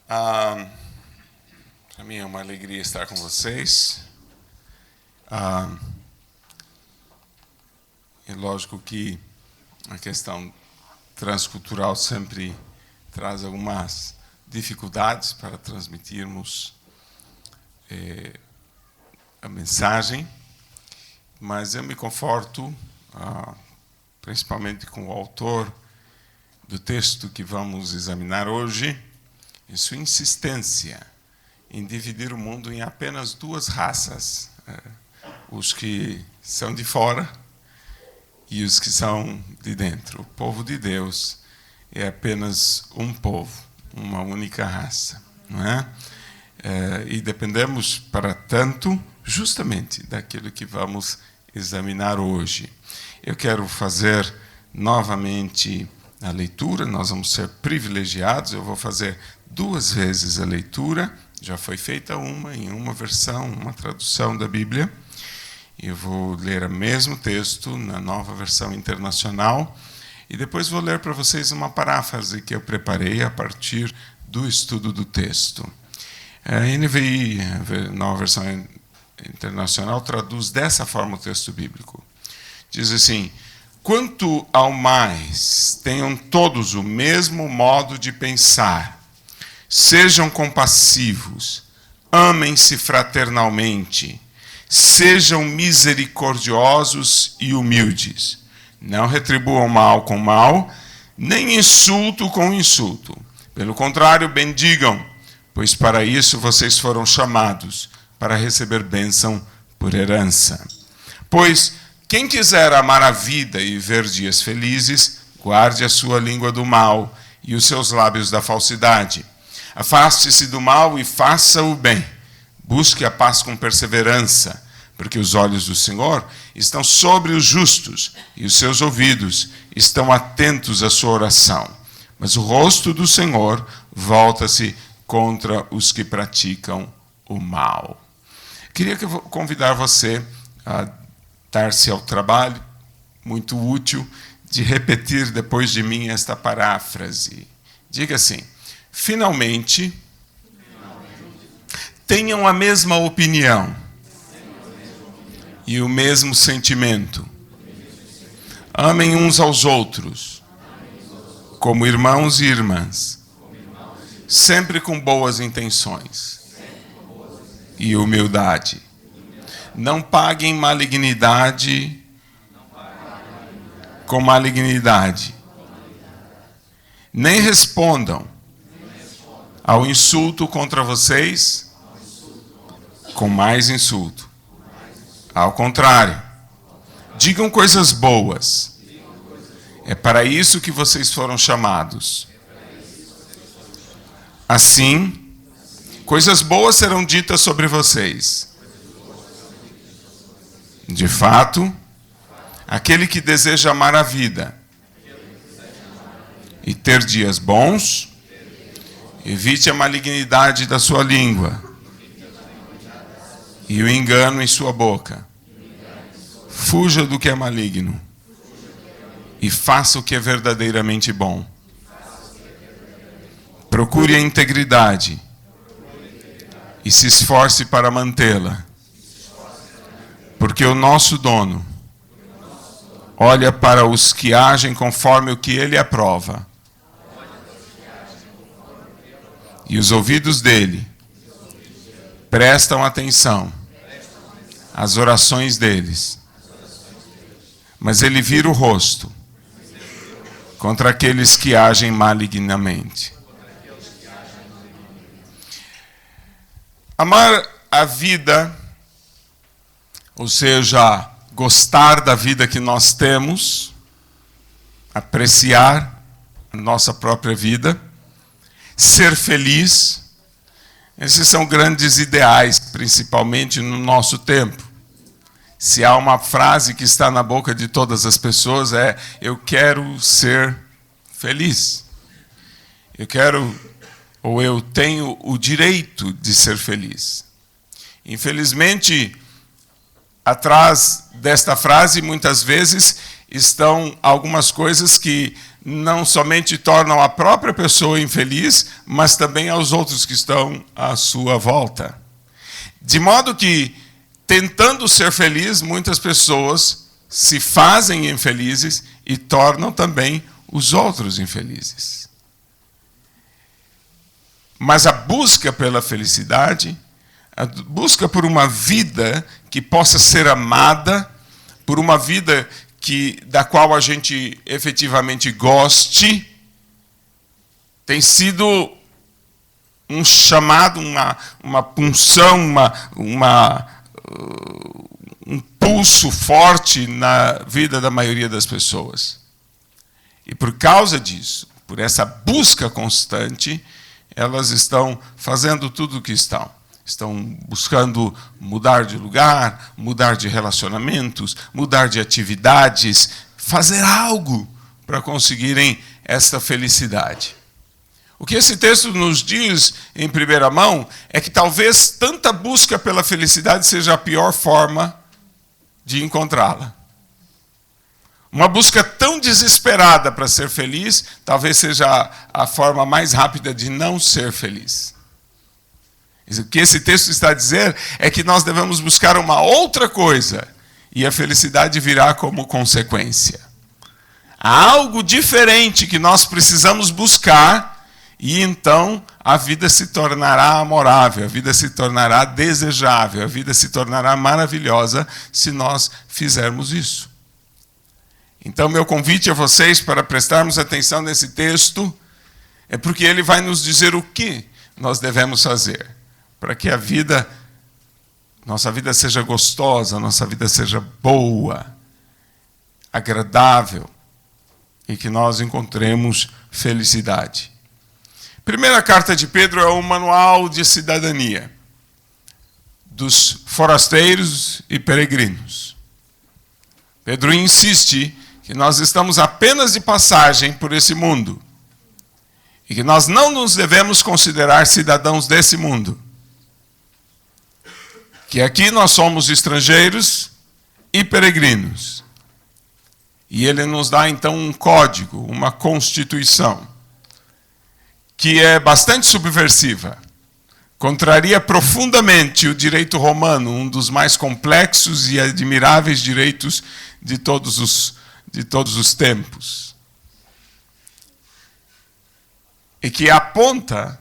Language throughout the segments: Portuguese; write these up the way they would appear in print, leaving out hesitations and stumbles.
Para mim é uma alegria estar com vocês. É lógico que a questão transcultural sempre traz algumas dificuldades para transmitirmos a mensagem, mas eu me conforto, principalmente com o autor do texto que vamos examinar hoje, em sua insistência em dividir o mundo em apenas duas raças, os que são de fora e os que são de dentro. O povo de Deus é apenas um povo, uma única raça, não é? E dependemos, para tanto, justamente daquilo que vamos examinar hoje. Eu quero fazer novamente a leitura, nós vamos ser privilegiados, eu vou fazer 2 vezes a leitura, já foi feita uma em uma versão, uma tradução da Bíblia. Eu vou ler o mesmo texto na nova versão internacional e depois vou ler para vocês uma paráfrase que eu preparei a partir do estudo do texto. A NVI, a nova versão internacional, traduz dessa forma o texto bíblico. Diz assim: quanto ao mais, tenham todos o mesmo modo de pensar, sejam compassivos, amem-se fraternalmente, sejam misericordiosos e humildes. Não retribuam mal com mal, nem insulto com insulto. Pelo contrário, bendigam, pois para isso vocês foram chamados, para receber bênção por herança. Pois quem quiser amar a vida e ver dias felizes, guarde a sua língua do mal e os seus lábios da falsidade. Afaste-se do mal e faça o bem. Busque a paz com perseverança, porque os olhos do Senhor estão sobre os justos e os seus ouvidos estão atentos à sua oração. Mas o rosto do Senhor volta-se contra os que praticam o mal. Queria convidar você a dar-se ao trabalho, muito útil, de repetir depois de mim esta paráfrase. Diga assim: finalmente, tenham a mesma opinião e o mesmo sentimento. Amem uns aos outros, como irmãos e irmãs, sempre com boas intenções e humildade. Não paguem malignidade com malignidade. Nem respondam ao insulto contra vocês com mais insulto. Ao contrário, digam coisas boas. É para isso que vocês foram chamados. Assim, coisas boas serão ditas sobre vocês. De fato, aquele que deseja amar a vida e ter dias bons, evite a malignidade da sua língua e o engano em sua boca. Fuja do que é maligno e faça o que é verdadeiramente bom. Procure a integridade e se esforce para mantê-la. Porque o nosso dono olha para os que agem conforme o que ele aprova. E os ouvidos dele prestam atenção às orações deles. Mas ele vira o rosto contra aqueles que agem malignamente. Amar a vida, ou seja, gostar da vida que nós temos, apreciar a nossa própria vida, ser feliz, esses são grandes ideais, principalmente no nosso tempo. Se há uma frase que está na boca de todas as pessoas é: eu quero ser feliz. Eu quero, ou eu tenho o direito de ser feliz. Infelizmente, atrás desta frase, muitas vezes, estão algumas coisas que não somente tornam a própria pessoa infeliz, mas também aos outros que estão à sua volta. De modo que, tentando ser feliz, muitas pessoas se fazem infelizes e tornam também os outros infelizes. Mas a busca pela felicidade, a busca por uma vida que possa ser amada, por uma vida da qual a gente efetivamente goste, tem sido um chamado, uma punção, um pulso forte na vida da maioria das pessoas. E por causa disso, por essa busca constante, elas estão fazendo tudo o que estão. Estão buscando mudar de lugar, mudar de relacionamentos, mudar de atividades, fazer algo para conseguirem esta felicidade. O que esse texto nos diz em primeira mão é que talvez tanta busca pela felicidade seja a pior forma de encontrá-la. Uma busca tão desesperada para ser feliz, talvez seja a forma mais rápida de não ser feliz. O que esse texto está a dizer é que nós devemos buscar uma outra coisa e a felicidade virá como consequência. Há algo diferente que nós precisamos buscar e então a vida se tornará amorável, a vida se tornará desejável, a vida se tornará maravilhosa se nós fizermos isso. Então, meu convite a vocês para prestarmos atenção nesse texto é porque ele vai nos dizer o que nós devemos fazer para que nossa vida seja gostosa, nossa vida seja boa, agradável e que nós encontremos felicidade. Primeira carta de Pedro é um manual de cidadania dos forasteiros e peregrinos. Pedro insiste que nós estamos apenas de passagem por esse mundo e que nós não nos devemos considerar cidadãos desse mundo. Que aqui nós somos estrangeiros e peregrinos. E ele nos dá então um código, uma constituição, que é bastante subversiva. Contraria profundamente o direito romano, um dos mais complexos e admiráveis direitos de todos os tempos. E que aponta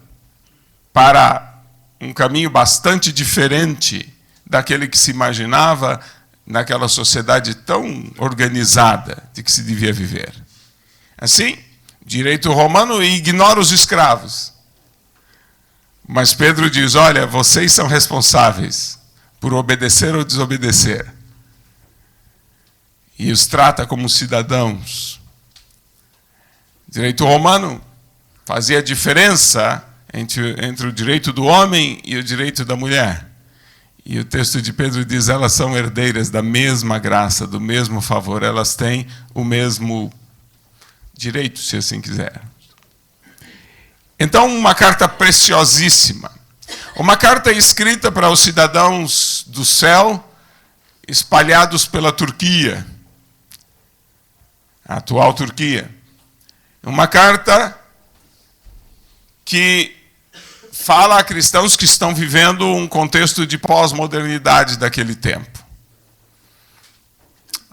para um caminho bastante diferente daquele que se imaginava naquela sociedade tão organizada de que se devia viver. Assim, direito romano ignora os escravos. Mas Pedro diz, olha, vocês são responsáveis por obedecer ou desobedecer. E os trata como cidadãos. Direito romano fazia diferença entre o direito do homem e o direito da mulher. E o texto de Pedro diz, elas são herdeiras da mesma graça, do mesmo favor, elas têm o mesmo direito, se assim quiser. Então, uma carta preciosíssima. Uma carta escrita para os cidadãos do céu, espalhados pela Turquia, a atual Turquia. Uma carta que fala a cristãos que estão vivendo um contexto de pós-modernidade daquele tempo.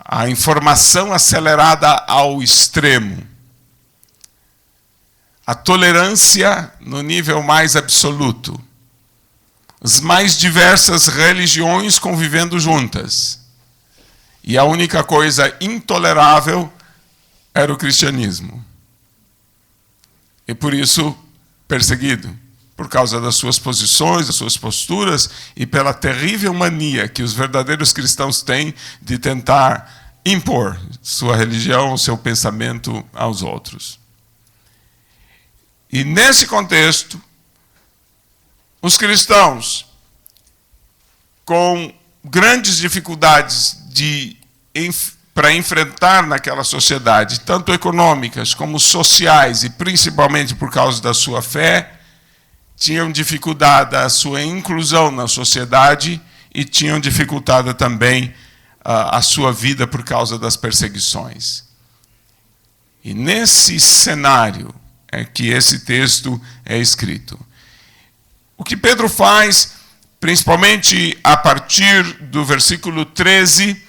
A informação acelerada ao extremo. A tolerância no nível mais absoluto. As mais diversas religiões convivendo juntas. E a única coisa intolerável era o cristianismo. E por isso, perseguido. Por causa das suas posições, das suas posturas e pela terrível mania que os verdadeiros cristãos têm de tentar impor sua religião, o seu pensamento aos outros. E nesse contexto, os cristãos, com grandes dificuldades para enfrentar naquela sociedade, tanto econômicas como sociais, e principalmente por causa da sua fé, tinham dificultado a sua inclusão na sociedade e tinham dificultado também a sua vida por causa das perseguições. E nesse cenário é que esse texto é escrito. O que Pedro faz, principalmente a partir do versículo 13,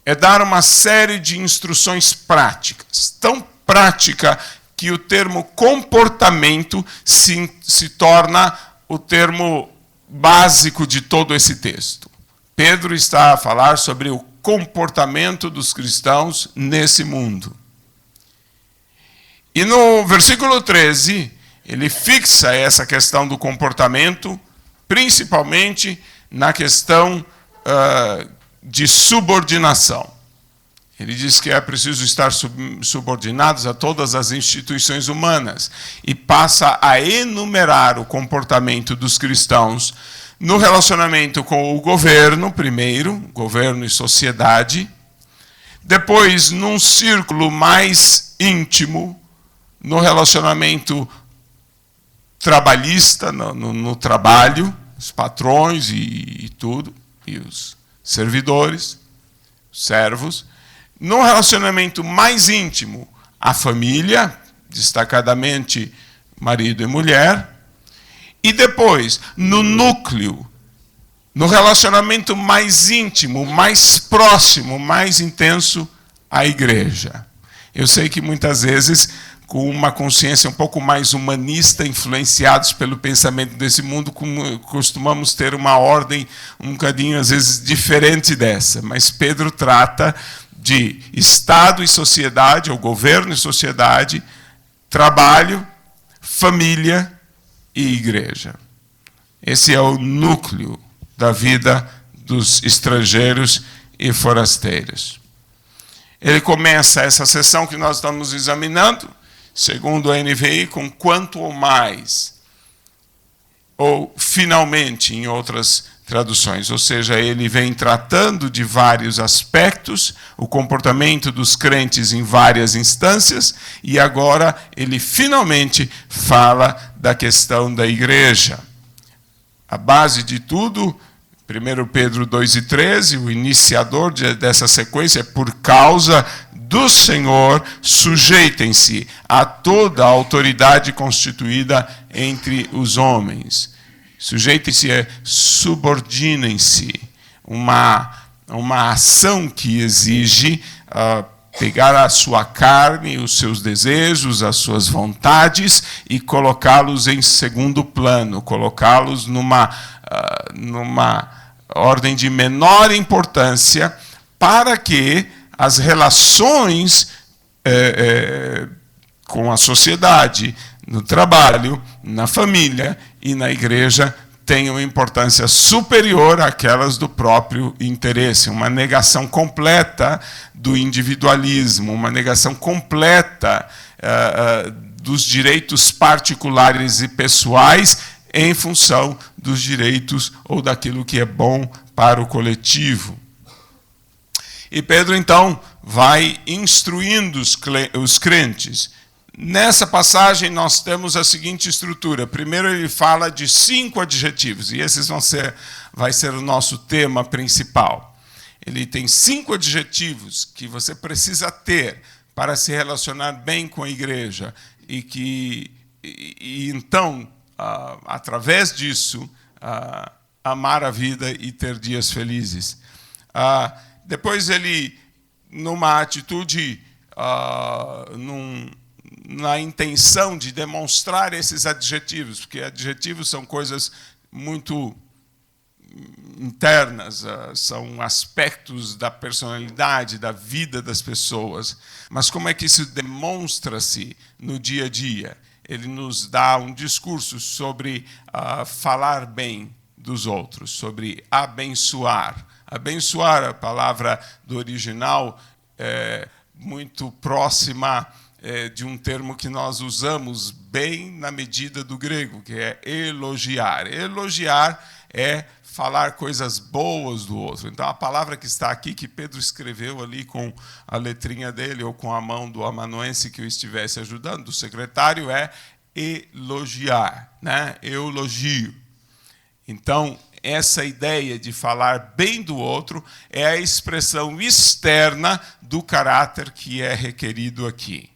é dar uma série de instruções práticas. Tão prática que o termo comportamento se torna o termo básico de todo esse texto. Pedro está a falar sobre o comportamento dos cristãos nesse mundo. E no versículo 13, ele fixa essa questão do comportamento, principalmente na questão de subordinação. Ele diz que é preciso estar subordinados a todas as instituições humanas e passa a enumerar o comportamento dos cristãos no relacionamento com o governo, primeiro, governo e sociedade, depois, num círculo mais íntimo, no relacionamento trabalhista, no trabalho, os patrões e tudo, e os servidores, servos, no relacionamento mais íntimo, a família, destacadamente marido e mulher, e depois, no núcleo, no relacionamento mais íntimo, mais próximo, mais intenso, a igreja. Eu sei que muitas vezes, com uma consciência um pouco mais humanista, influenciados pelo pensamento desse mundo, costumamos ter uma ordem um bocadinho, às vezes, diferente dessa. Mas Pedro trata de Estado e sociedade, ou governo e sociedade, trabalho, família e igreja. Esse é o núcleo da vida dos estrangeiros e forasteiros. Ele começa essa sessão que nós estamos examinando, segundo a NVI, com quanto ou mais, ou finalmente, em outras traduções. Ou seja, ele vem tratando de vários aspectos, o comportamento dos crentes em várias instâncias, e agora ele finalmente fala da questão da igreja. A base de tudo, 1 Pedro 2:13, o iniciador dessa sequência é: por causa do Senhor, sujeitem-se a toda a autoridade constituída entre os homens. Sujeitem-se é subordinem-se. Uma ação que exige pegar a sua carne, os seus desejos, as suas vontades e colocá-los em segundo plano, colocá-los numa ordem de menor importância, para que as relações com a sociedade, no trabalho, na família e na igreja tenham importância superior àquelas do próprio interesse. Uma negação completa do individualismo, uma negação completa dos direitos particulares e pessoais em função dos direitos ou daquilo que é bom para o coletivo. E Pedro, então, vai instruindo os crentes. Nessa passagem, nós temos a seguinte estrutura. Primeiro, ele fala de 5 adjetivos, e esses vai ser o nosso tema principal. Ele tem 5 adjetivos que você precisa ter para se relacionar bem com a igreja, e então, através disso, amar a vida e ter dias felizes. Depois ele, numa atitude, na intenção de demonstrar esses adjetivos, porque adjetivos são coisas muito internas, são aspectos da personalidade, da vida das pessoas. Mas como é que isso demonstra-se no dia a dia? Ele nos dá um discurso sobre falar bem dos outros, sobre abençoar. Abençoar, a palavra do original, é muito próxima de um termo que nós usamos bem na medida do grego, que é elogiar. Elogiar é falar coisas boas do outro. Então, a palavra que está aqui, que Pedro escreveu ali com a letrinha dele, ou com a mão do amanuense que o estivesse ajudando, do secretário, é elogiar, né? Eulogio. Então, essa ideia de falar bem do outro é a expressão externa do caráter que é requerido aqui.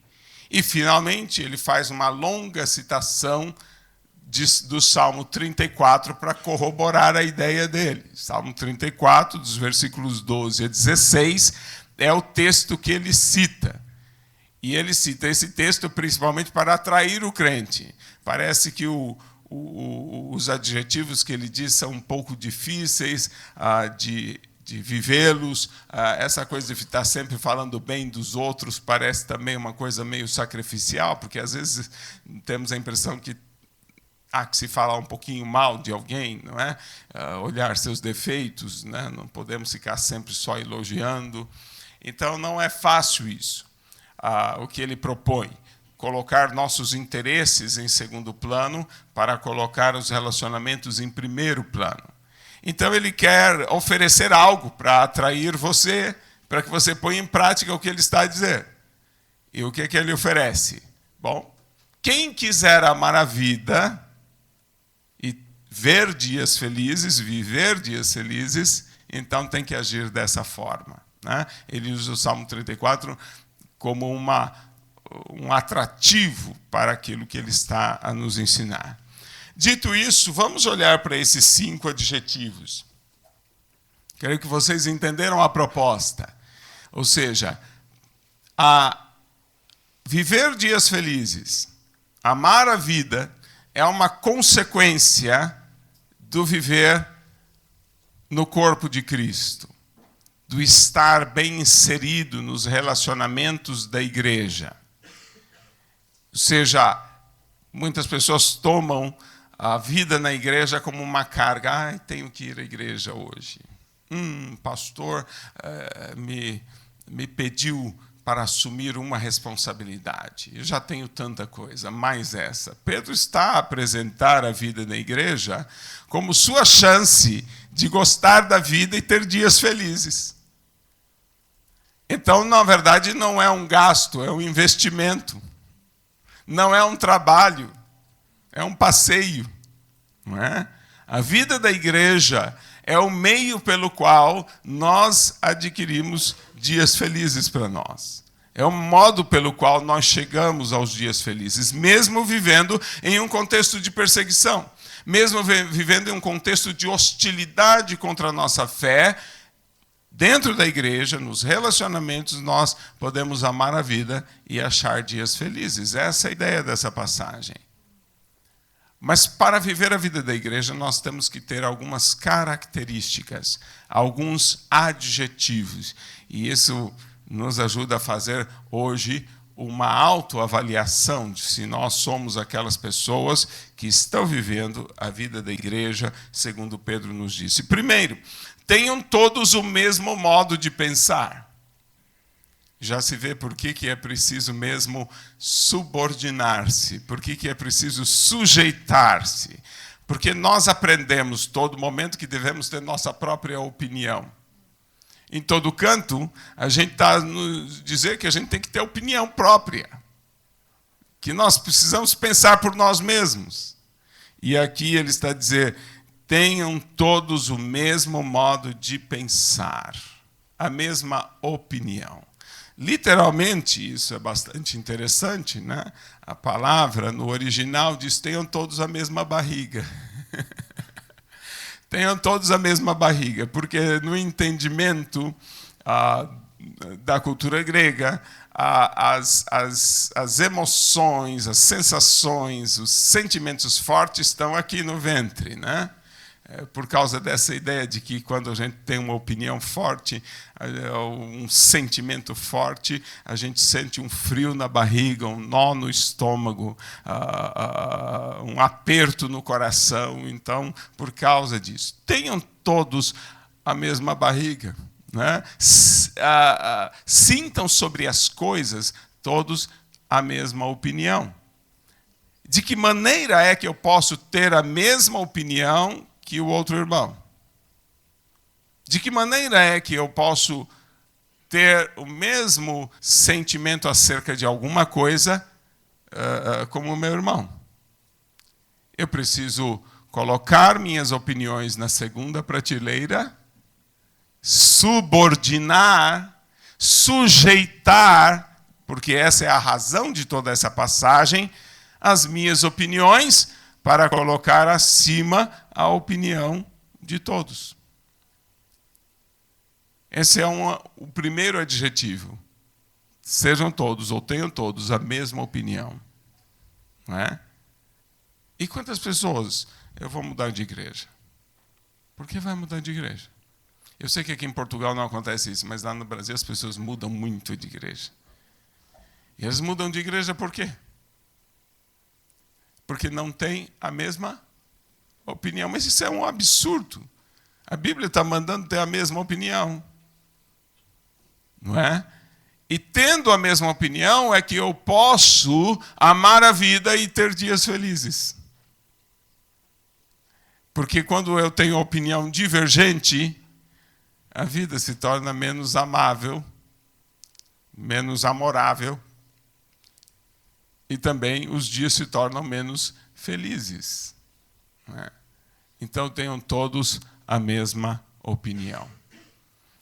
E, finalmente, ele faz uma longa citação do Salmo 34 para corroborar a ideia dele. Salmo 34, dos versículos 12 a 16, é o texto que ele cita. E ele cita esse texto principalmente para atrair o crente. Parece que os adjetivos que ele diz são um pouco difíceis de vivê-los. Essa coisa de estar sempre falando bem dos outros parece também uma coisa meio sacrificial, porque às vezes temos a impressão que há que se falar um pouquinho mal de alguém, não é? Olhar seus defeitos, né? Não podemos ficar sempre só elogiando. Então, não é fácil isso, o que ele propõe. Colocar nossos interesses em segundo plano para colocar os relacionamentos em primeiro plano. Então, ele quer oferecer algo para atrair você, para que você ponha em prática o que ele está a dizer. E o que ele oferece? Bom, quem quiser amar a vida e ver dias felizes, viver dias felizes, então tem que agir dessa forma, né? Ele usa o Salmo 34 como um atrativo para aquilo que ele está a nos ensinar. Dito isso, vamos olhar para esses 5 adjetivos. Creio que vocês entenderam a proposta. Ou seja, viver dias felizes, amar a vida, é uma consequência do viver no corpo de Cristo, do estar bem inserido nos relacionamentos da igreja. Ou seja, muitas pessoas tomam a vida na igreja como uma carga. Tenho que ir à igreja hoje. Pastor me pediu para assumir uma responsabilidade. Eu já tenho tanta coisa, mais essa. Pedro está a apresentar a vida na igreja como sua chance de gostar da vida e ter dias felizes. Então, na verdade, não é um gasto, é um investimento. Não é um trabalho, é um passeio. Não é? A vida da igreja é o meio pelo qual nós adquirimos dias felizes para nós. É o modo pelo qual nós chegamos aos dias felizes, mesmo vivendo em um contexto de perseguição, mesmo vivendo em um contexto de hostilidade contra a nossa fé. Dentro da igreja, nos relacionamentos, nós podemos amar a vida e achar dias felizes. Essa é a ideia dessa passagem. Mas para viver a vida da igreja, nós temos que ter algumas características, alguns adjetivos. E isso nos ajuda a fazer hoje uma autoavaliação de se nós somos aquelas pessoas que estão vivendo a vida da igreja, segundo Pedro nos disse. Primeiro, tenham todos o mesmo modo de pensar. Já se vê por que é preciso mesmo subordinar-se, por que é preciso sujeitar-se. Porque nós aprendemos todo momento que devemos ter nossa própria opinião. Em todo canto, a gente está a nos dizer que a gente tem que ter opinião própria. Que nós precisamos pensar por nós mesmos. E aqui ele está a dizer, tenham todos o mesmo modo de pensar, a mesma opinião. Literalmente, isso é bastante interessante, né? A palavra no original diz, tenham todos a mesma barriga. Tenham todos a mesma barriga, porque no entendimento da cultura grega, as emoções, as sensações, os sentimentos fortes estão aqui no ventre, né? Por causa dessa ideia de que quando a gente tem uma opinião forte, um sentimento forte, a gente sente um frio na barriga, um nó no estômago, um aperto no coração. Então, por causa disso, tenham todos a mesma barriga, né? Sintam sobre as coisas todos a mesma opinião. De que maneira é que eu posso ter a mesma opinião que o outro irmão? De que maneira é que eu posso ter o mesmo sentimento acerca de alguma coisa como o meu irmão? Eu preciso colocar minhas opiniões na segunda prateleira, subordinar, sujeitar porque essa é a razão de toda essa passagem, as minhas opiniões para colocar acima a opinião de todos. Esse é o primeiro adjetivo. Sejam todos, ou tenham todos, a mesma opinião. Não é? E quantas pessoas eu vou mudar de igreja? Por que vai mudar de igreja? Eu sei que aqui em Portugal não acontece isso, mas lá no Brasil as pessoas mudam muito de igreja. E elas mudam de igreja por quê? Porque não têm a mesma opinião. Mas isso é um absurdo. A Bíblia está mandando ter a mesma opinião. Não é? E tendo a mesma opinião é que eu posso amar a vida e ter dias felizes. Porque quando eu tenho opinião divergente, a vida se torna menos amável, menos amorável, e também os dias se tornam menos felizes. Não é? Então tenham todos a mesma opinião.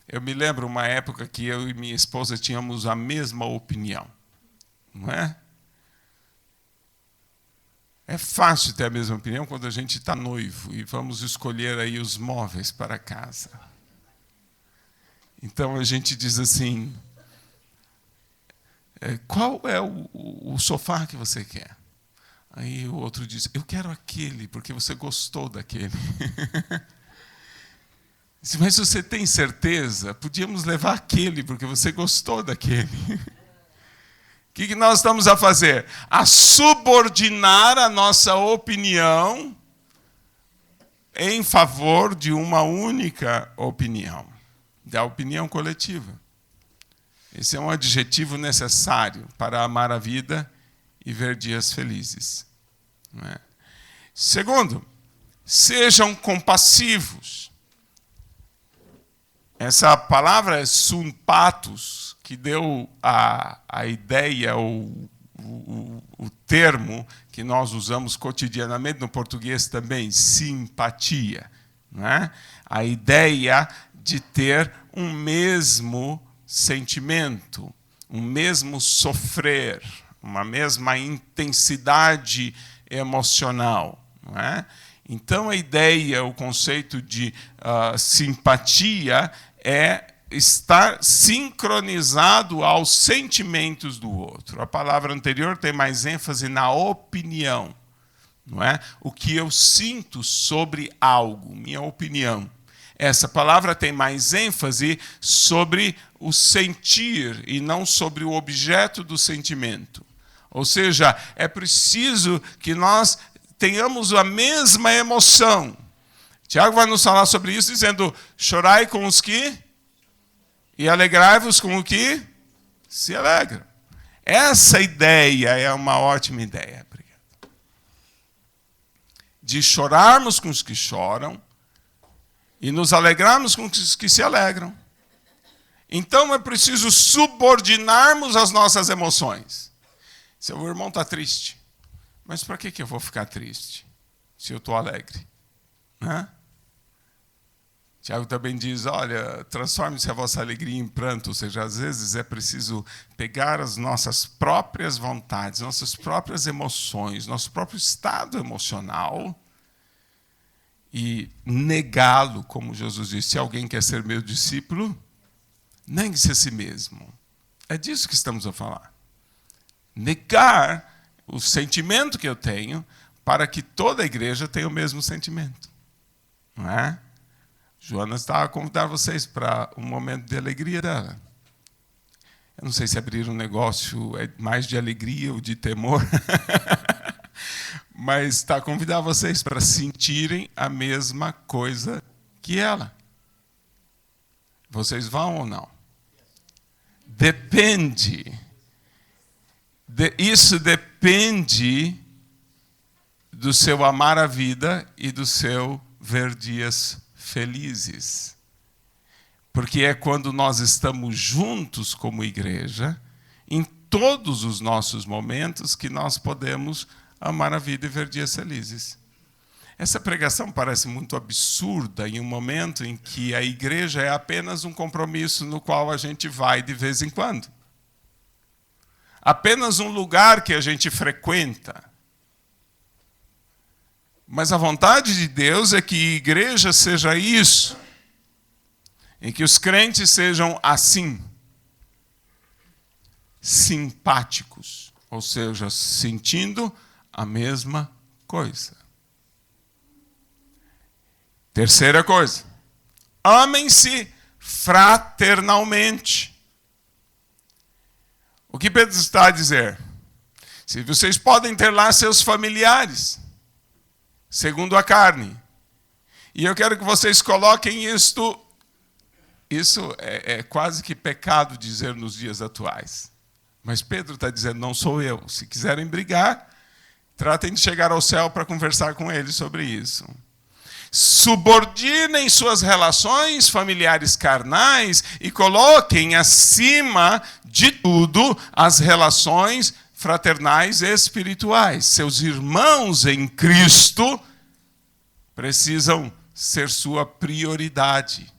Eu me lembro uma época que eu e minha esposa tínhamos a mesma opinião. Não é? É fácil ter a mesma opinião quando a gente está noivo e vamos escolher aí os móveis para casa. Então a gente diz assim, qual é o sofá que você quer? Aí o outro diz, eu quero aquele, porque você gostou daquele. Mas se você tem certeza, podíamos levar aquele, porque você gostou daquele. O que nós estamos a fazer? A subordinar a nossa opinião em favor de uma única opinião, da opinião coletiva. Esse é um adjetivo necessário para amar a vida e ver dias felizes. Não é? Segundo, sejam compassivos. Essa palavra é sympathos, que deu a ideia, o termo que nós usamos cotidianamente no português também, simpatia. Não é? A ideia de ter um mesmo sentimento, um mesmo sofrer, uma mesma intensidade emocional. Não é? Então a ideia, o conceito de simpatia é estar sincronizado aos sentimentos do outro. A palavra anterior tem mais ênfase na opinião, não é? O que eu sinto sobre algo, minha opinião. Essa palavra tem mais ênfase sobre o sentir e não sobre o objeto do sentimento. Ou seja, é preciso que nós tenhamos a mesma emoção. Tiago vai nos falar sobre isso dizendo, chorai com os que e alegrai-vos com o que se alegram. Essa ideia é uma ótima ideia. Obrigado. De chorarmos com os que choram e nos alegrarmos com os que se alegram. Então é preciso subordinarmos as nossas emoções. Seu irmão está triste. Mas para que eu vou ficar triste se eu estou alegre? Né? Tiago também diz, olha, transforme-se a vossa alegria em pranto. Ou seja, às vezes é preciso pegar as nossas próprias vontades, nossas próprias emoções, nosso próprio estado emocional e negá-lo, como Jesus disse. Se alguém quer ser meu discípulo, negue-se a si mesmo. É disso que estamos a falar. Negar o sentimento que eu tenho para que toda a igreja tenha o mesmo sentimento. Não é? Joana está a convidar vocês para um momento de alegria dela. Eu não sei se abrir um negócio é mais de alegria ou de temor, mas está a convidar vocês para sentirem a mesma coisa que ela. Vocês vão ou não? Depende. Isso depende do seu amar a vida e do seu ver dias felizes. Porque é quando nós estamos juntos como igreja, em todos os nossos momentos, que nós podemos amar a vida e ver dias felizes. Essa pregação parece muito absurda em um momento em que a igreja é apenas um compromisso no qual a gente vai de vez em quando. apenas um lugar que a gente frequenta. Mas a vontade de Deus é que a igreja seja isso, em que os crentes sejam assim, simpáticos, ou seja, sentindo a mesma coisa. Terceira coisa, amem-se fraternalmente. O que Pedro está a dizer? Se vocês podem ter lá seus familiares, segundo a carne, e eu quero que vocês coloquem isto, isso é quase que pecado dizer nos dias atuais. Mas Pedro está dizendo, não sou eu. Se quiserem brigar, tratem de chegar ao céu para conversar com ele sobre isso. Subordinem suas relações familiares carnais e coloquem acima de tudo as relações fraternais e espirituais. Seus irmãos em Cristo precisam ser sua prioridade.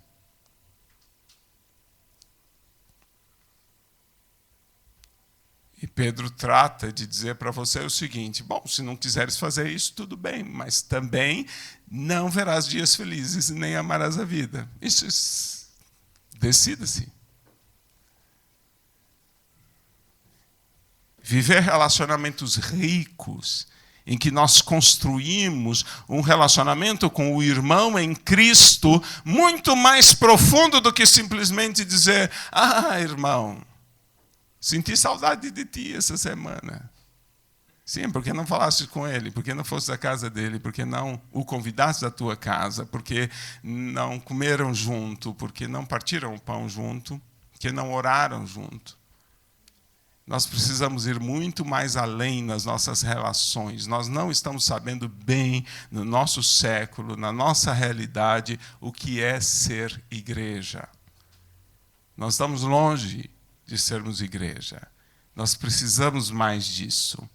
E Pedro trata de dizer para você o seguinte, bom, se não quiseres fazer isso, tudo bem, mas também não verás dias felizes e nem amarás a vida. Isso decida-se. Viver relacionamentos ricos, em que nós construímos um relacionamento com o irmão em Cristo muito mais profundo do que simplesmente dizer, irmão, senti saudade de ti essa semana. Sim, porque não falaste com ele, porque não foste à casa dele, porque não o convidaste à tua casa, porque não comeram junto, porque não partiram o pão junto, porque não oraram junto. Nós precisamos ir muito mais além nas nossas relações. Nós não estamos sabendo bem, no nosso século, na nossa realidade, o que é ser igreja. Nós estamos longe de sermos igreja. Nós precisamos mais disso.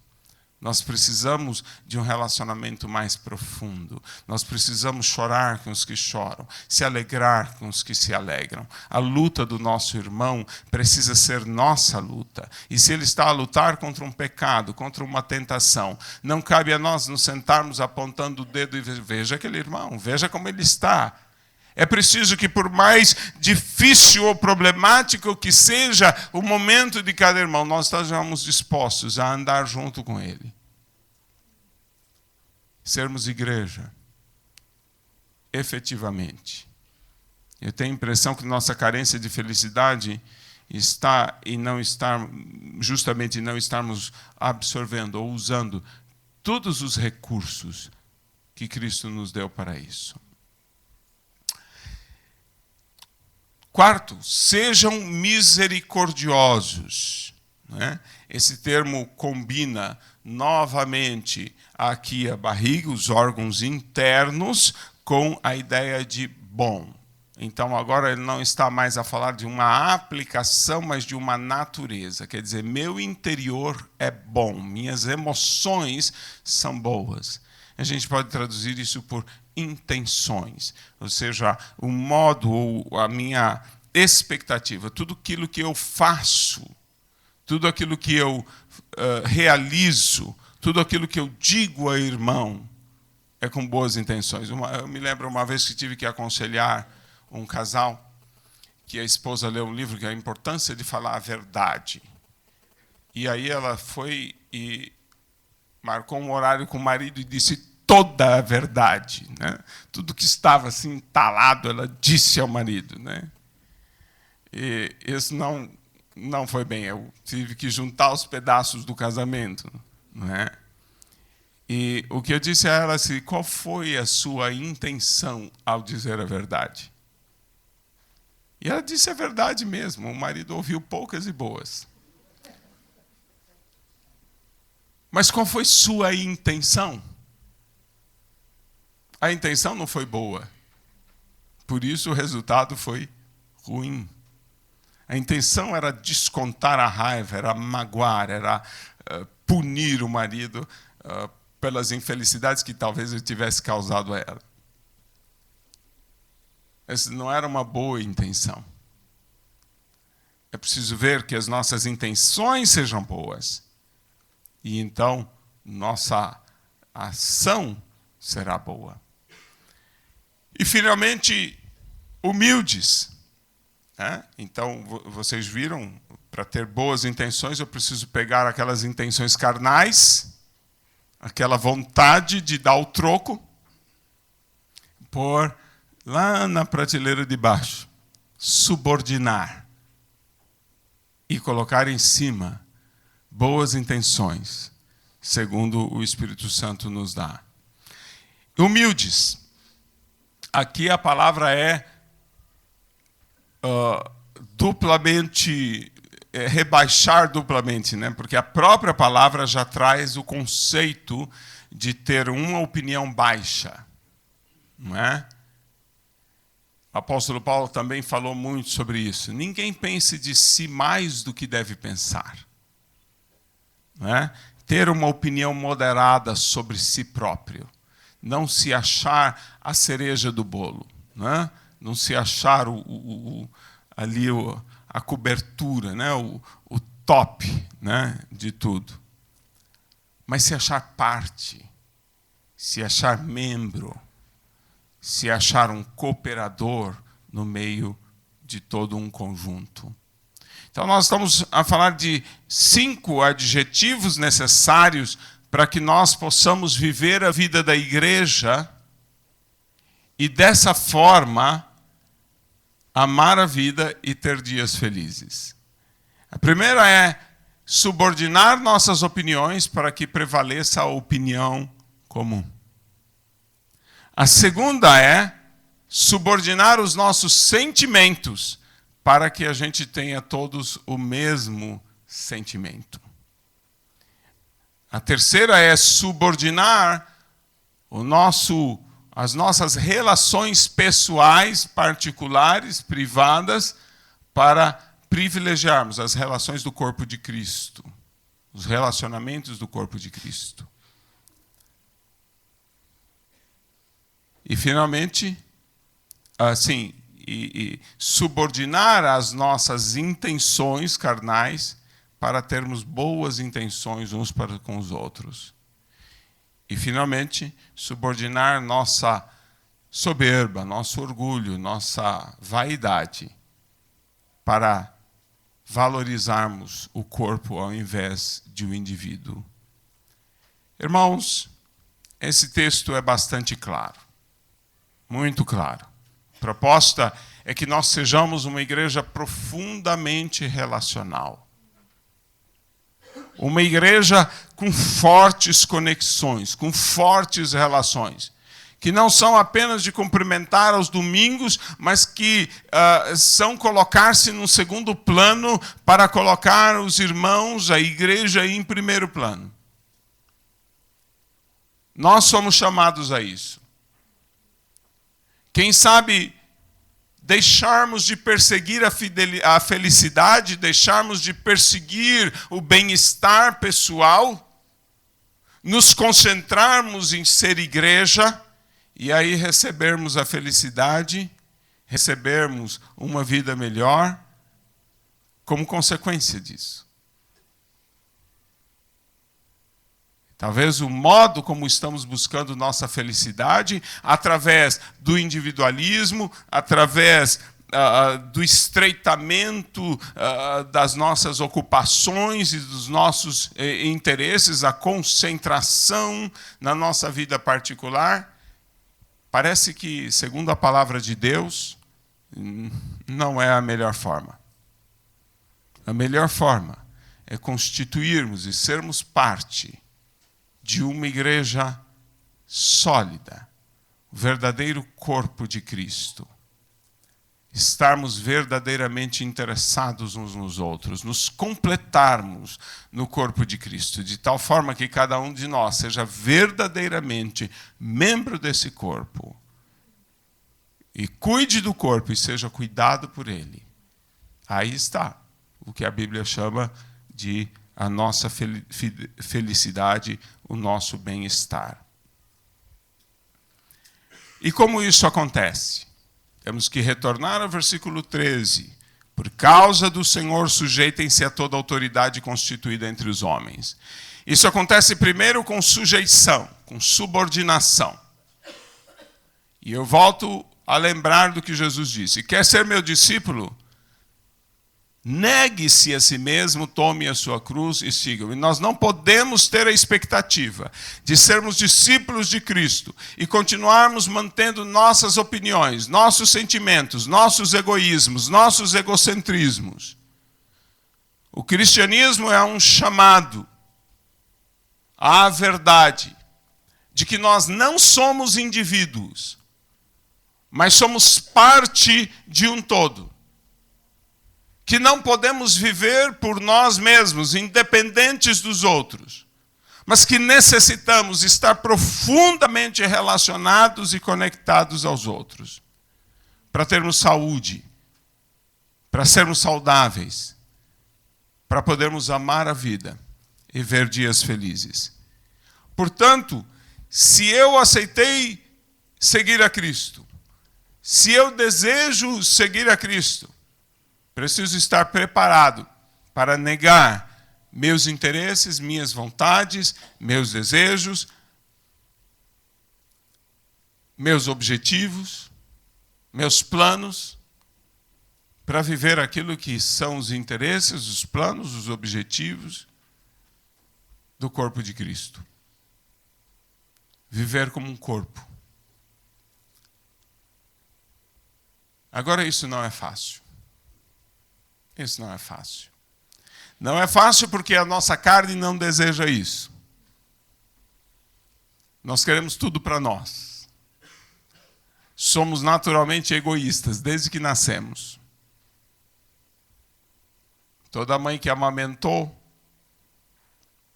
Nós precisamos de um relacionamento mais profundo. Nós precisamos chorar com os que choram, se alegrar com os que se alegram. A luta do nosso irmão precisa ser nossa luta. E se ele está a lutar contra um pecado, contra uma tentação, não cabe a nós nos sentarmos apontando o dedo e veja aquele irmão, veja como ele está. É preciso que, por mais difícil ou problemático que seja o momento de cada irmão, nós estejamos dispostos a andar junto com ele. Sermos igreja, efetivamente. Eu tenho a impressão que nossa carência de felicidade está em não estar, justamente em não estarmos absorvendo ou usando todos os recursos que Cristo nos deu para isso. Quarto, sejam misericordiosos. Né? Esse termo combina novamente aqui a barriga, os órgãos internos, com a ideia de bom. Então, agora ele não está mais a falar de uma aplicação, mas de uma natureza. Quer dizer, meu interior é bom, minhas emoções são boas. A gente pode traduzir isso por intenções, ou seja, o modo ou a minha expectativa, tudo aquilo que eu faço, tudo aquilo que eu realizo, tudo aquilo que eu digo a irmão, é com boas intenções. Eu me lembro uma vez que tive que aconselhar um casal, que a esposa leu um livro que é a importância de falar a verdade. E aí ela foi e marcou um horário com o marido e disse toda a verdade, né? Tudo que estava assim entalado, ela disse ao marido, né? E isso não foi bem. Eu tive que juntar os pedaços do casamento, né? E o que eu disse a ela assim, qual foi a sua intenção ao dizer a verdade? E ela disse a verdade mesmo. O marido ouviu poucas e boas. Mas qual foi sua intenção? A intenção não foi boa. Por isso o resultado foi ruim. A intenção era descontar a raiva, era magoar, era punir o marido pelas infelicidades que talvez eu tivesse causado a ela. Essa não era uma boa intenção. é preciso ver que as nossas intenções sejam boas. E então, nossa ação será boa. E, finalmente, humildes. Então, vocês viram, para ter boas intenções, eu preciso pegar aquelas intenções carnais, aquela vontade de dar o troco, pôr lá na prateleira de baixo, subordinar e colocar em cima boas intenções, segundo o Espírito Santo nos dá. Humildes. Aqui a palavra é duplamente, rebaixar duplamente, né? Porque a própria palavra já traz o conceito de ter uma opinião baixa. Não é? O apóstolo Paulo também falou muito sobre isso. Ninguém pense de si mais do que deve pensar. Não é? Ter uma opinião moderada sobre si próprio. Não se achar a cereja do bolo. Não é? Não se achar ali a cobertura, né? o top, né? De tudo. Mas se achar parte, se achar membro, se achar um cooperador no meio de todo um conjunto. Então, nós estamos a falar de 5 adjetivos necessários para que nós possamos viver a vida da igreja e, dessa forma, amar a vida e ter dias felizes. A primeira é subordinar nossas opiniões para que prevaleça a opinião comum. A segunda é subordinar os nossos sentimentos para que a gente tenha todos o mesmo sentimento. A terceira é subordinar as nossas relações pessoais, particulares, privadas, para privilegiarmos as relações do corpo de Cristo, os relacionamentos do corpo de Cristo. E, finalmente, subordinar as nossas intenções carnais para termos boas intenções uns para com os outros. E, finalmente, subordinar nossa soberba, nosso orgulho, nossa vaidade, para valorizarmos o corpo ao invés de um indivíduo. Irmãos, esse texto é bastante claro. Muito claro. A proposta é que nós sejamos uma igreja profundamente relacional. Uma igreja com fortes conexões, com fortes relações. Que não são apenas de cumprimentar aos domingos, mas que são colocar-se num segundo plano para colocar os irmãos, a igreja, em primeiro plano. Nós somos chamados a isso. Quem sabe deixarmos de perseguir a felicidade, deixarmos de perseguir o bem-estar pessoal, nos concentrarmos em ser igreja e aí recebermos a felicidade, recebermos uma vida melhor como consequência disso. Talvez o modo como estamos buscando nossa felicidade, através do individualismo, através do estreitamento das nossas ocupações e dos nossos interesses, a concentração na nossa vida particular, parece que, segundo a palavra de Deus, não é a melhor forma. A melhor forma é constituirmos e sermos parte de uma igreja sólida, o verdadeiro corpo de Cristo. Estarmos verdadeiramente interessados uns nos outros, nos completarmos no corpo de Cristo, de tal forma que cada um de nós seja verdadeiramente membro desse corpo e cuide do corpo e seja cuidado por ele. Aí está o que a Bíblia chama de a nossa felicidade, o nosso bem-estar. E como isso acontece? Temos que retornar ao versículo 13 Por causa do Senhor, sujeitem-se a toda autoridade constituída entre os homens. Isso acontece primeiro com sujeição, com subordinação. E eu volto a lembrar do que Jesus disse. Quer ser meu discípulo? Negue-se a si mesmo, tome a sua cruz e siga-me. Nós não podemos ter a expectativa de sermos discípulos de Cristo e continuarmos mantendo nossas opiniões, nossos sentimentos, nossos egoísmos, nossos egocentrismos. O cristianismo é um chamado à verdade de que nós não somos indivíduos, mas somos parte de um todo. Que não podemos viver por nós mesmos, independentes dos outros, mas que necessitamos estar profundamente relacionados e conectados aos outros, para termos saúde, para sermos saudáveis, para podermos amar a vida e ver dias felizes. Portanto, se eu aceitei seguir a Cristo, se eu desejo seguir a Cristo, preciso estar preparado para negar meus interesses, minhas vontades, meus desejos, meus objetivos, meus planos, para viver aquilo que são os interesses, os planos, os objetivos do corpo de Cristo. Viver como um corpo. Agora, isso não é fácil. Isso não é fácil. Não é fácil porque a nossa carne não deseja isso. Nós queremos tudo para nós. Somos naturalmente egoístas desde que nascemos. Toda mãe que amamentou,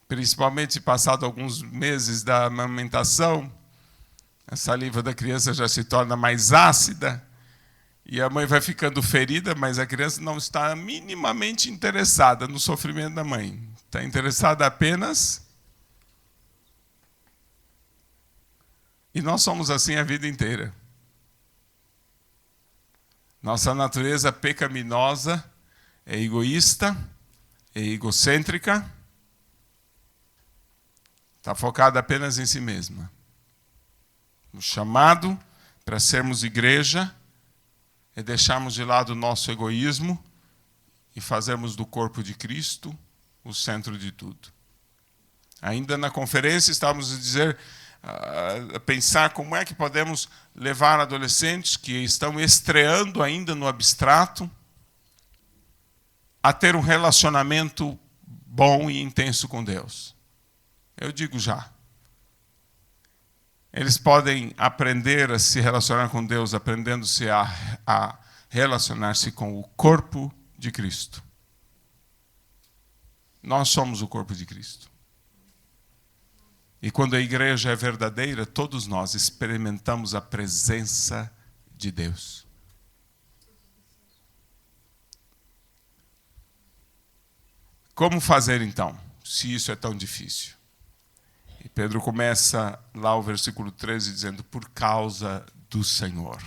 principalmente se passado alguns meses da amamentação, a saliva da criança já se torna mais ácida. E a mãe vai ficando ferida, mas a criança não está minimamente interessada no sofrimento da mãe. Está interessada apenas... E nós somos assim a vida inteira. Nossa natureza pecaminosa é egoísta, é egocêntrica, está focada apenas em si mesma. O chamado para sermos igreja é deixarmos de lado o nosso egoísmo e fazermos do corpo de Cristo o centro de tudo. Ainda na conferência estávamos a pensar como é que podemos levar adolescentes que estão estreando ainda no abstrato a ter um relacionamento bom e intenso com Deus. Eu digo já. Eles podem aprender a se relacionar com Deus, aprendendo-se a relacionar-se com o corpo de Cristo. Nós somos o corpo de Cristo. E quando a igreja é verdadeira, todos nós experimentamos a presença de Deus. Como fazer então, se isso é tão difícil? E Pedro começa lá o versículo 13 dizendo, por causa do Senhor.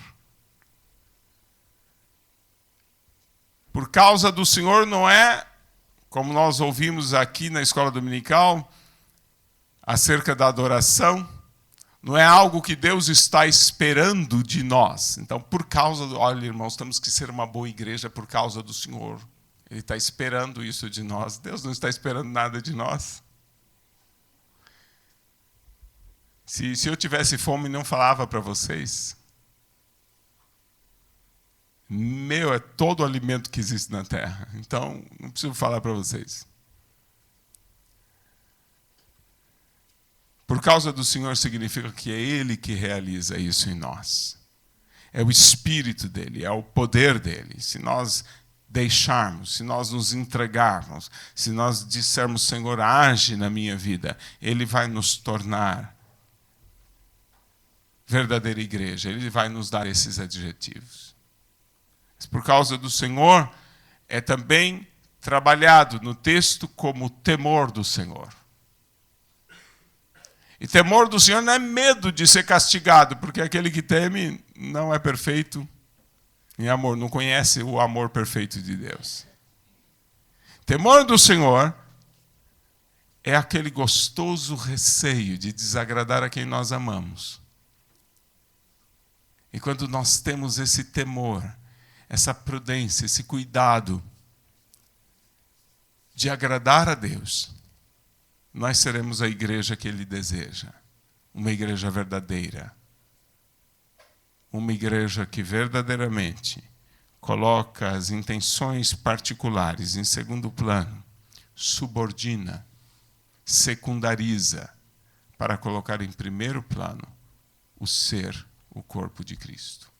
Por causa do Senhor não é, como nós ouvimos aqui na escola dominical, acerca da adoração, não é algo que Deus está esperando de nós. Então, por causa olha, irmãos, temos que ser uma boa igreja por causa do Senhor. Ele está esperando isso de nós. Deus não está esperando nada de nós. Se eu tivesse fome e não falava para vocês, meu é todo o alimento que existe na terra. Então, não preciso falar para vocês. Por causa do Senhor significa que é Ele que realiza isso em nós. É o Espírito dEle, é o poder dEle. Se nós deixarmos, se nós nos entregarmos, se nós dissermos, Senhor, age na minha vida, Ele vai nos tornar verdadeira igreja. Ele vai nos dar esses adjetivos. Mas por causa do Senhor, é também trabalhado no texto como temor do Senhor. E temor do Senhor não é medo de ser castigado, porque aquele que teme não é perfeito, em amor, não conhece o amor perfeito de Deus. Temor do Senhor é aquele gostoso receio de desagradar a quem nós amamos. E quando nós temos esse temor, essa prudência, esse cuidado de agradar a Deus, nós seremos a igreja que Ele deseja. Uma igreja verdadeira. Uma igreja que verdadeiramente coloca as intenções particulares em segundo plano, subordina, secundariza, para colocar em primeiro plano o ser, o corpo de Cristo.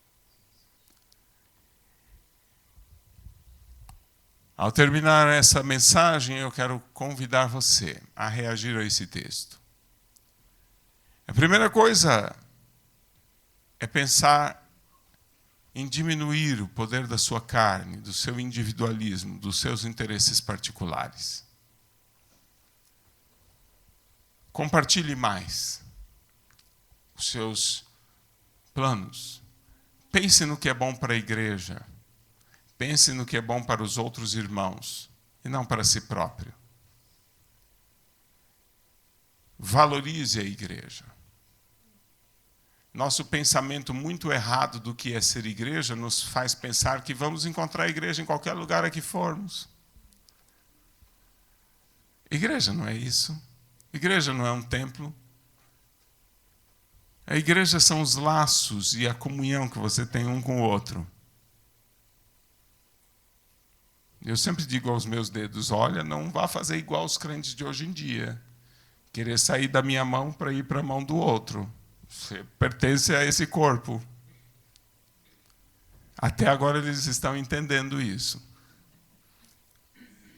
Ao terminar essa mensagem, eu quero convidar você a reagir a esse texto. A primeira coisa é pensar em diminuir o poder da sua carne, do seu individualismo, dos seus interesses particulares. Compartilhe mais os seus planos. Pense no que é bom para a igreja. Pense no que é bom para os outros irmãos e não para si próprio. Valorize a igreja. Nosso pensamento muito errado do que é ser igreja nos faz pensar que vamos encontrar a igreja em qualquer lugar a que formos. Igreja não é isso. Igreja não é um templo. A igreja são os laços e a comunhão que você tem um com o outro. Eu sempre digo aos meus dedos, olha, não vá fazer igual os crentes de hoje em dia. Querer sair da minha mão para ir para a mão do outro. Você pertence a esse corpo. Até agora eles estão entendendo isso.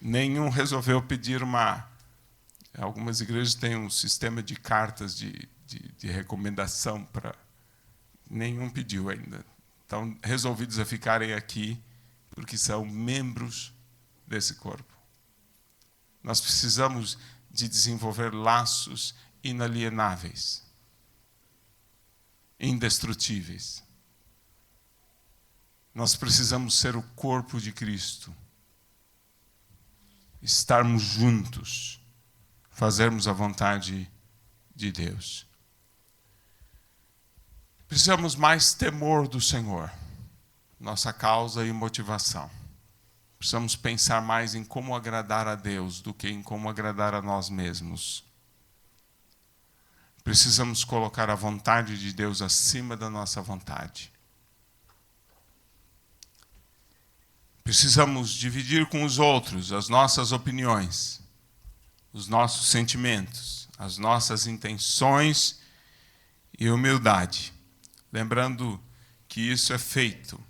Nenhum resolveu pedir uma... Algumas igrejas têm um sistema de cartas de recomendação para... Nenhum pediu ainda. Estão resolvidos a ficarem aqui porque são membros desse corpo. Nós precisamos de desenvolver laços inalienáveis, indestrutíveis. Nós precisamos ser o corpo de Cristo, estarmos juntos, fazermos a vontade de Deus. Precisamos mais temor do Senhor, nossa causa e motivação. Precisamos pensar mais em como agradar a Deus do que em como agradar a nós mesmos. Precisamos colocar a vontade de Deus acima da nossa vontade. Precisamos dividir com os outros as nossas opiniões, os nossos sentimentos, as nossas intenções e humildade. Lembrando que isso é feito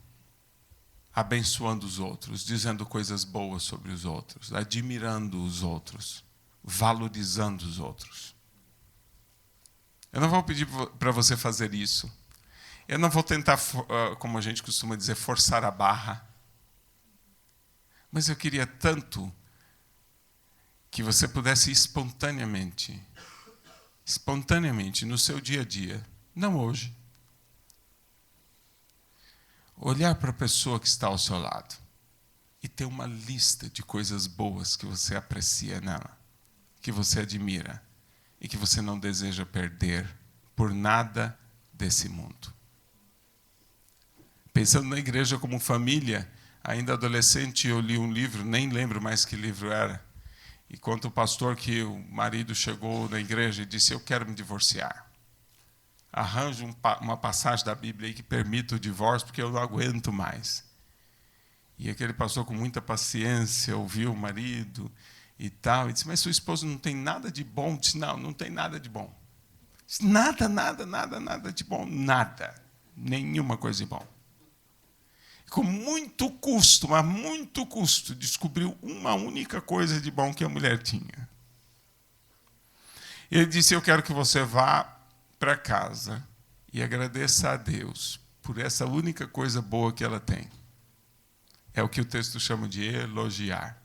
abençoando os outros, dizendo coisas boas sobre os outros, admirando os outros, valorizando os outros. Eu não vou pedir para você fazer isso. Eu não vou tentar, como a gente costuma dizer, forçar a barra. Mas eu queria tanto que você pudesse espontaneamente, no seu dia a dia, não hoje, olhar para a pessoa que está ao seu lado e ter uma lista de coisas boas que você aprecia nela, que você admira e que você não deseja perder por nada desse mundo. Pensando na igreja como família, ainda adolescente eu li um livro, nem lembro mais que livro era, e conta o pastor que o marido chegou na igreja e disse, eu quero me divorciar. Arranjo uma passagem da Bíblia aí que permita o divórcio, porque eu não aguento mais. E aquele pastor, com muita paciência, ouviu o marido e tal, e disse, mas sua esposa não tem nada de bom? Disse, não, não tem nada de bom. Disse, nada de bom, nada. Nenhuma coisa de bom. Com muito custo, mas muito custo, descobriu uma única coisa de bom que a mulher tinha. Ele disse, eu quero que você vá para casa e agradeça a Deus por essa única coisa boa que ela tem. É o que o texto chama de elogiar.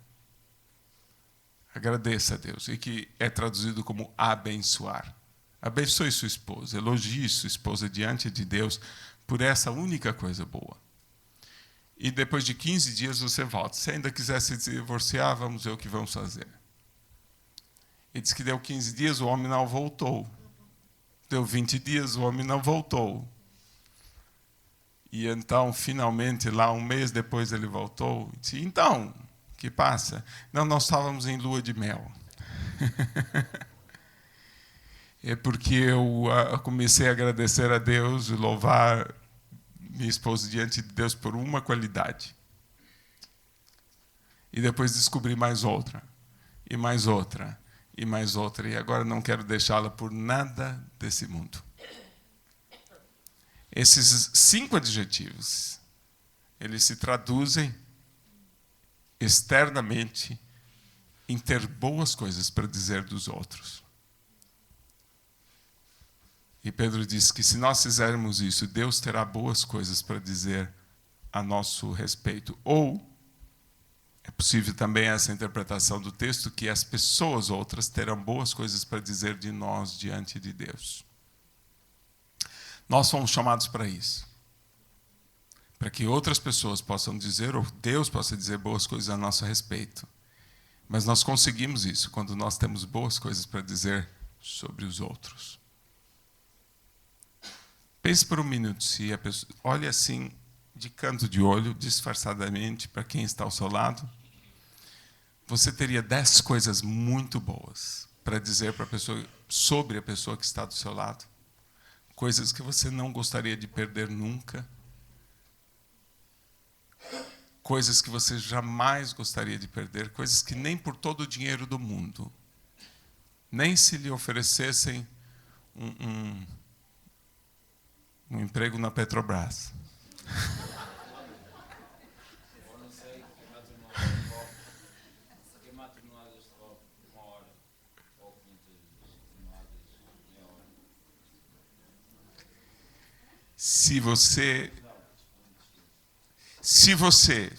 Agradeça a Deus, e que é traduzido como abençoar. Abençoe sua esposa, elogie sua esposa diante de Deus por essa única coisa boa. e depois de 15 dias você volta. Se ainda quiser se divorciar, vamos ver o que vamos fazer. Ele disse que deu 15 dias, o homem não voltou. Deu 20 dias, o homem não voltou. E então, finalmente, lá um mês depois ele voltou. E disse, então, o que passa? Não, nós estávamos em lua de mel. É porque eu comecei a agradecer a Deus e louvar minha esposa diante de Deus por uma qualidade. E depois descobri mais outra, e mais outra, e mais outra. E agora não quero deixá-la por nada desse mundo. Esses 5 adjetivos, eles se traduzem externamente em ter boas coisas para dizer dos outros. E Pedro diz que se nós fizermos isso, Deus terá boas coisas para dizer a nosso respeito. Ou, é possível também essa interpretação do texto, que as pessoas outras terão boas coisas para dizer de nós diante de Deus. Nós fomos chamados para isso. Para que outras pessoas possam dizer, ou Deus possa dizer boas coisas a nosso respeito. Mas nós conseguimos isso quando nós temos boas coisas para dizer sobre os outros. Pense por um minuto, se a pessoa olhe assim, de canto de olho, disfarçadamente, para quem está ao seu lado. Você teria 10 coisas muito boas para dizer para a pessoa, sobre a pessoa que está do seu lado. Coisas que você não gostaria de perder nunca. Coisas que você jamais gostaria de perder. Coisas que nem por todo o dinheiro do mundo, nem se lhe oferecessem um emprego na Petrobras. Se você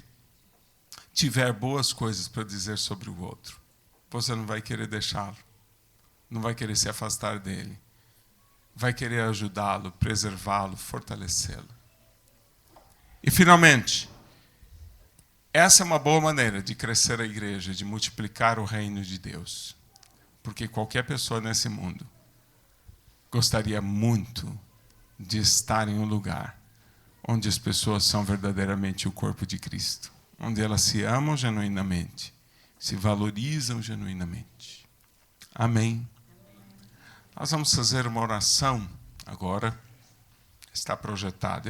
tiver boas coisas para dizer sobre o outro, você não vai querer deixá-lo, não vai querer se afastar dele, vai querer ajudá-lo, preservá-lo, fortalecê-lo. E, finalmente, essa é uma boa maneira de crescer a igreja, de multiplicar o reino de Deus. Porque qualquer pessoa nesse mundo gostaria muito de estar em um lugar onde as pessoas são verdadeiramente o corpo de Cristo, onde elas se amam genuinamente, se valorizam genuinamente. Amém. Nós vamos fazer uma oração agora, está projetada.